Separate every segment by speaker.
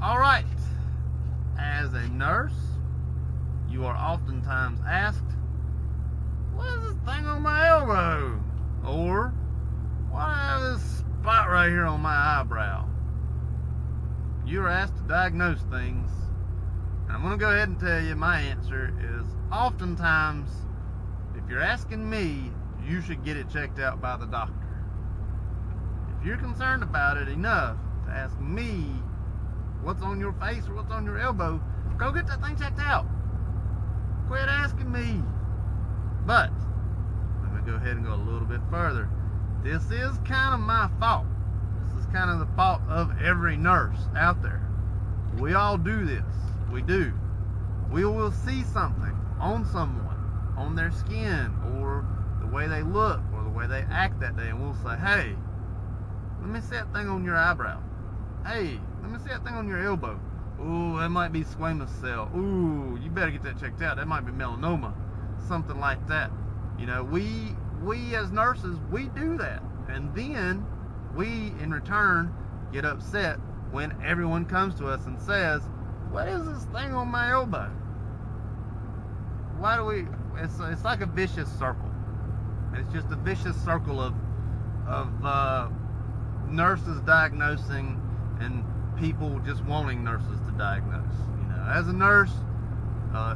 Speaker 1: Alright, as a nurse, you are oftentimes asked, what is this thing on my elbow? Or, why do I have this spot right here on my eyebrow? You are asked to diagnose things, and I'm going to go ahead and tell you my answer is oftentimes, if you're asking me, you should get it checked out by the doctor. If you're concerned about it enough to ask me what's on your face or what's on your elbow, go get that thing checked out. Quit asking me. But let me go ahead and go a little bit further. This is kind of my fault. This is kind of the fault of every nurse out there. We all do this. We do. We will see something on someone, on their skin, or the way they look, or the way they act that day, and we'll say, hey, let me see that thing on your eyebrow. Hey, let me see that thing on your elbow. Ooh, that might be squamous cell. Ooh, you better get that checked out. That might be melanoma. Something like that. You know, we as nurses, we do that. And then we, in return, get upset when everyone comes to us and says, what is this thing on my elbow? Why do we, it's like a vicious circle. It's just a vicious circle of nurses diagnosing and people just wanting nurses to diagnose. You know, as a nurse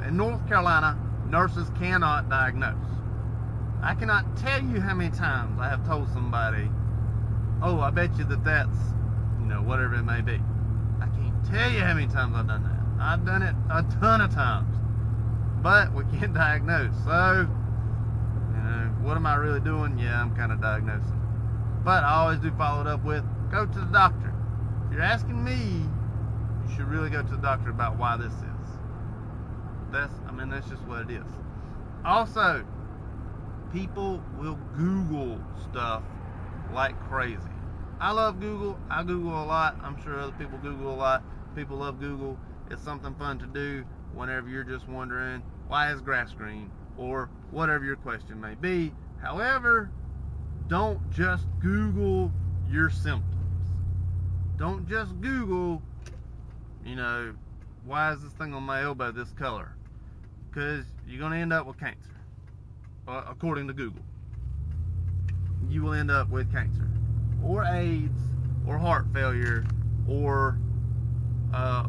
Speaker 1: in North Carolina, nurses cannot diagnose. I cannot tell you how many times I have told somebody, oh, I bet you that's, you know, whatever it may be. I can't tell you how many times I've done that. I've done it a ton of times, but we can't diagnose. So, you know, what am I really doing? Yeah, I'm kind of diagnosing. But I always do follow it up with, go to the doctor. If you're asking me, you should really go to the doctor about why this is. That's just what it is. Also, people will Google stuff like crazy. I love Google. I Google a lot. I'm sure other people Google a lot. People love Google. It's something fun to do whenever you're just wondering, why is grass green? Or whatever your question may be. However, don't just Google your symptoms. Don't just Google, you know, why is this thing on my elbow this color? Because you're going to end up with cancer. According to Google. You will end up with cancer. Or AIDS. Or heart failure. Or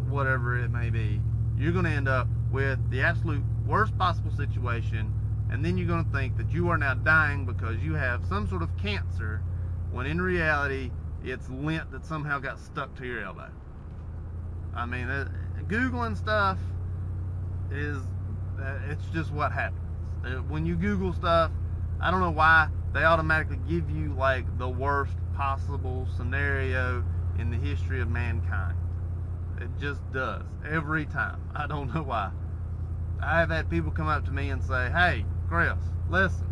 Speaker 1: whatever it may be. You're going to end up with the absolute worst possible situation. And then you're going to think that you are now dying because you have some sort of cancer, when in reality it's lint that somehow got stuck to your elbow. I mean, Googling stuff is, it's just what happens. When you Google stuff, I don't know why, they automatically give you like the worst possible scenario in the history of mankind. It just does, every time. I don't know why. I have had people come up to me and say, hey, Chris, listen,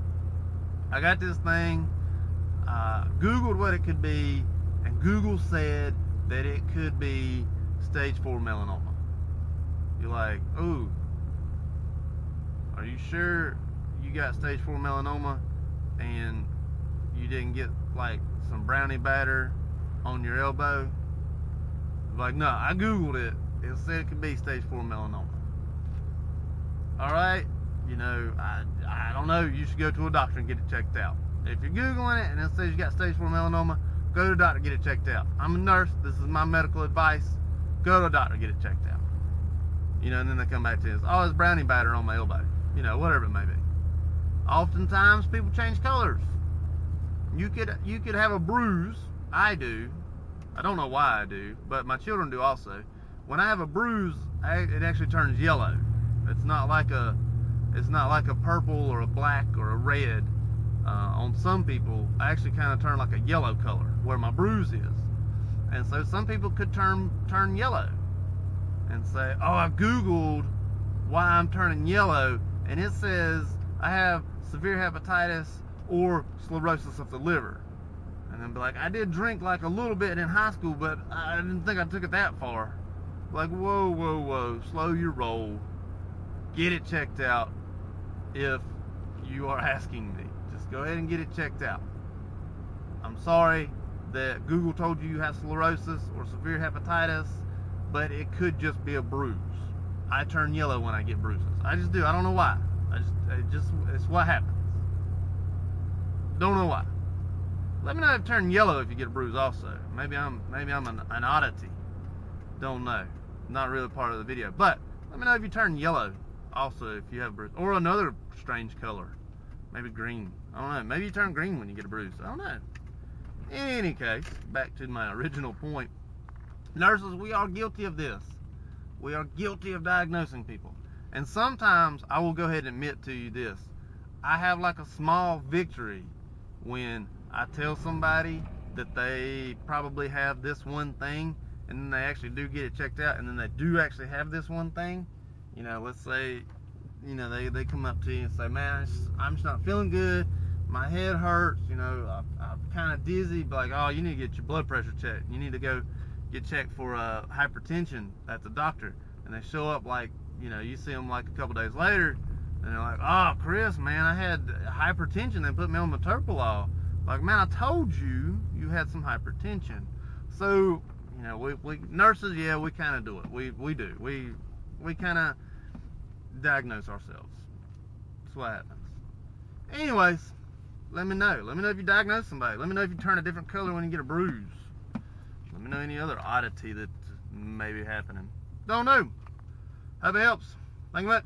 Speaker 1: I got this thing, Googled what it could be, and Google said that it could be stage 4 melanoma. You're like, ooh, are you sure you got stage 4 melanoma and you didn't get like some brownie batter on your elbow? Like, no, I Googled it. It said it could be stage 4 melanoma. Alright, you know, I don't know, you should go to a doctor and get it checked out. If you're Googling it and it says you got stage 4 melanoma, go to a doctor and get it checked out. I'm a nurse, this is my medical advice. Go to a doctor and get it checked out. You know, and then they come back to this, oh, it's brownie batter on my elbow. You know, whatever it may be. Oftentimes people change colors. You could have a bruise. I do. I don't know why I do, but my children do also. When I have a bruise, it actually turns yellow. It's not like a purple or a black or a red. On some people, I actually kind of turn like a yellow color where my bruise is. And so some people could turn yellow and say, oh, I Googled why I'm turning yellow, and it says I have severe hepatitis or sclerosis of the liver. And then be like, I did drink like a little bit in high school, but I didn't think I took it that far. Like, whoa, whoa, whoa, slow your roll. Get it checked out if you are asking me. Just go ahead and get it checked out. I'm sorry that Google told you have sclerosis or severe hepatitis, but it could just be a bruise. I turn yellow when I get bruises. I just do. I don't know why. It's what happens. Don't know why. Let me know if you turn yellow if you get a bruise also. Maybe I'm an oddity. Don't know. Not really part of the video. But let me know if you turn yellow also if you have a bruise. Or another strange color. Maybe green. I don't know. Maybe you turn green when you get a bruise. I don't know. In any case, back to my original point. Nurses, we are guilty of this. We are guilty of diagnosing people. And sometimes I will go ahead and admit to you this. I have like a small victory when I tell somebody that they probably have this one thing, and then they actually do get it checked out, and then they do actually have this one thing. You know, let's say, you know, they come up to you and say, man, I'm just not feeling good. My head hurts, you know, I'm kind of dizzy, but like, oh, you need to get your blood pressure checked. You need to go get checked for hypertension at the doctor. And they show up like, you know, you see them like a couple days later, and they're like, oh, Chris, man, I had hypertension. They put me on metoprolol. Like, man, I told you you had some hypertension. So, you know, we nurses, yeah, we kind of do it. We do. We kind of diagnose ourselves. That's what happens. Anyways, let me know. Let me know if you diagnose somebody. Let me know if you turn a different color when you get a bruise. Let me know any other oddity that may be happening. Don't know. Hope it helps. Thank you much.